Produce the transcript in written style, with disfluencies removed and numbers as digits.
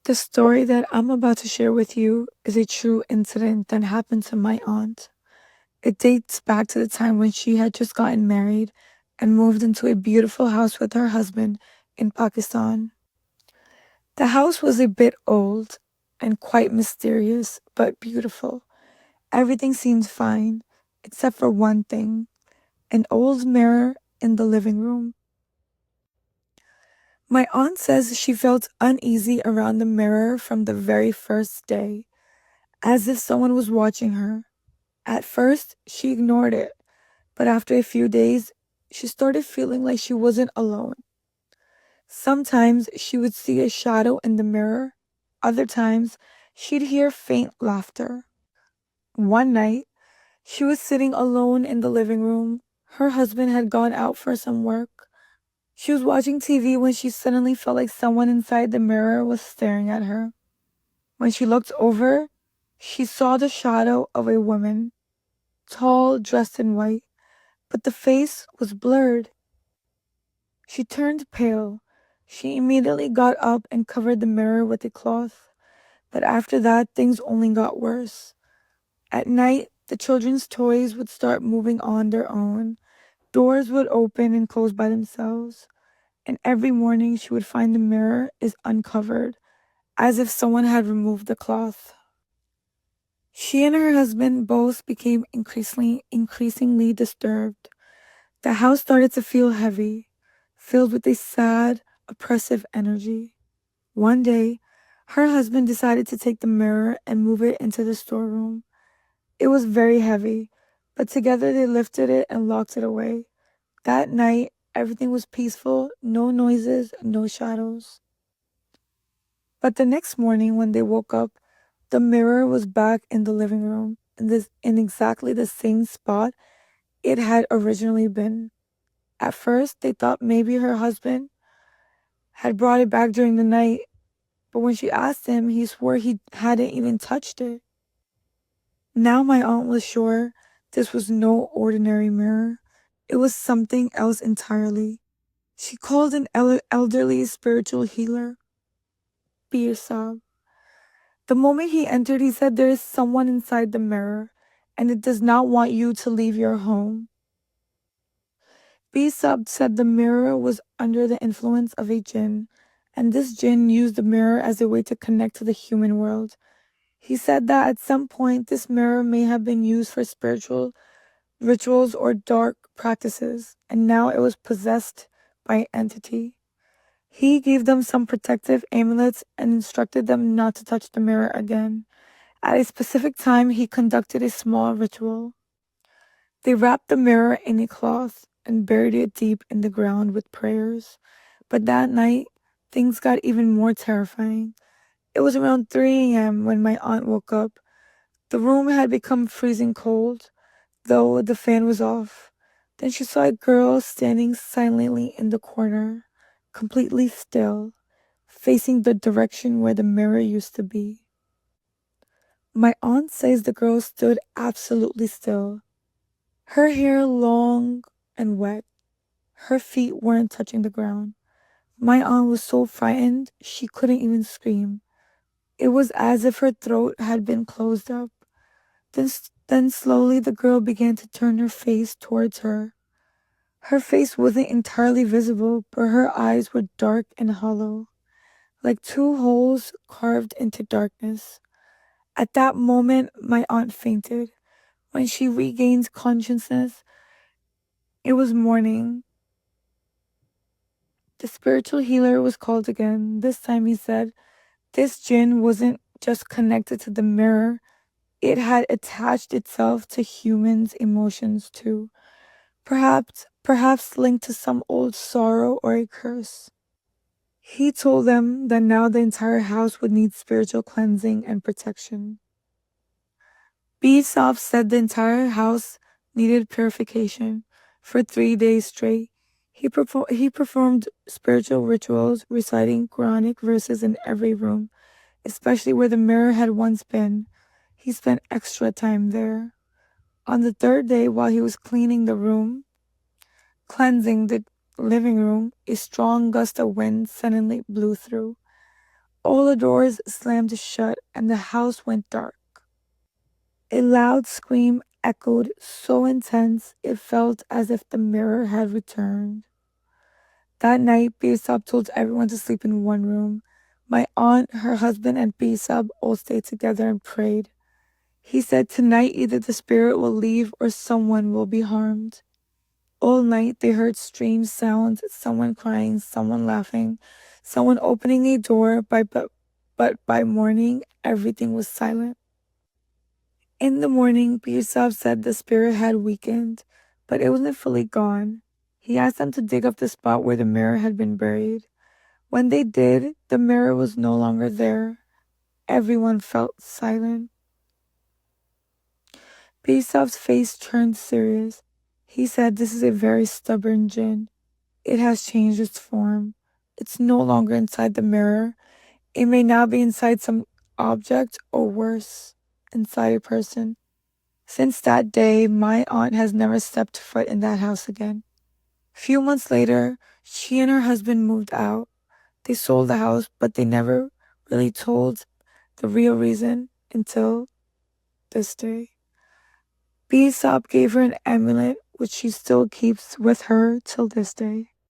The story that I'm about to share with you is a true incident that happened to my aunt. It dates back to the time when she had just gotten married and moved into a beautiful house with her husband in Pakistan. The house was a bit old and quite mysterious, but beautiful. Everything seemed fine, except for one thing: an old mirror in the living room. My aunt says she felt uneasy around the mirror from the very first day, as if someone was watching her. At first, she ignored it, but after a few days, she started feeling like she wasn't alone. Sometimes she would see a shadow in the mirror, other times, she'd hear faint laughter. One night, she was sitting alone in the living room. Her husband had gone out for some work. She was watching TV when she suddenly felt like someone inside the mirror was staring at her. When she looked over, she saw the shadow of a woman, tall, dressed in white, but the face was blurred. She turned pale. She immediately got up and covered the mirror with a cloth. But after that, things only got worse. At night, the children's toys would start moving on their own. Doors would open and close by themselves. And every morning, she would find the mirror is uncovered, as if someone had removed the cloth. She and her husband both became increasingly disturbed. The house started to feel heavy, filled with a sad, oppressive energy. One day, her husband decided to take the mirror and move it into the storeroom. It was very heavy, but together they lifted it and locked it away. That night, everything was peaceful, no noises, no shadows. But the next morning, when they woke up, the mirror was back in the living room, in exactly the same spot it had originally been. At first, they thought maybe her husband had brought it back during the night, but when she asked him, he swore he hadn't even touched it. Now my aunt was sure this was no ordinary mirror. It was something else entirely. She called an elderly spiritual healer, Pirsab. The moment he entered, he said, "There is someone inside the mirror, and it does not want you to leave your home." Pirsab said the mirror was under the influence of a jinn, and this jinn used the mirror as a way to connect to the human world. He said that at some point this mirror may have been used for spiritual rituals or dark practices, and now it was possessed by an entity. He gave them some protective amulets and instructed them not to touch the mirror again. At a specific time, he conducted a small ritual. They wrapped the mirror in a cloth and buried it deep in the ground with prayers. But that night, things got even more terrifying. It was around 3 a.m. when my aunt woke up. The room had become freezing cold, though the fan was off. Then she saw a girl standing silently in the corner, completely still, facing the direction where the mirror used to be. My aunt says the girl stood absolutely still, her hair long and wet. Her feet weren't touching the ground. My aunt was so frightened she couldn't even scream. It was as if her throat had been closed up. Then slowly the girl began to turn her face towards her. Her face wasn't entirely visible, but her eyes were dark and hollow, like two holes carved into darkness. At that moment, my aunt fainted. When she regained consciousness, it was morning. The spiritual healer was called again. This time he said this jinn wasn't just connected to the mirror, it had attached itself to humans' emotions too. Perhaps linked to some old sorrow or a curse. He told them that now the entire house would need spiritual cleansing and protection. Bsov said the entire house needed purification. For 3 days straight, he performed spiritual rituals, reciting Quranic verses in every room, especially where the mirror had once been. He spent extra time there. On the third day, while he was cleansing the living room, a strong gust of wind suddenly blew through. All the doors slammed shut and the house went dark. A loud scream echoed so intense it felt as if the mirror had returned. That night, Besab told everyone to sleep in one room. My aunt, her husband, and Besab all stayed together and prayed. He said tonight either the spirit will leave or someone will be harmed. All night they heard strange sounds, someone crying, someone laughing, someone opening a door, but by morning everything was silent. In the morning, Besab said the spirit had weakened, but it wasn't fully gone. He asked them to dig up the spot where the mirror had been buried. When they did, the mirror was no longer there. Everyone felt silent. Besab's face turned serious. He said, "This is a very stubborn jinn. It has changed its form. It's no longer inside the mirror. It may now be inside some object, or worse, inside a person." Since that day, my aunt has never stepped foot in that house again. Few months later, she and her husband moved out. They sold the house, but they never really told the real reason until this day. Besop gave her an amulet, which she still keeps with her till this day.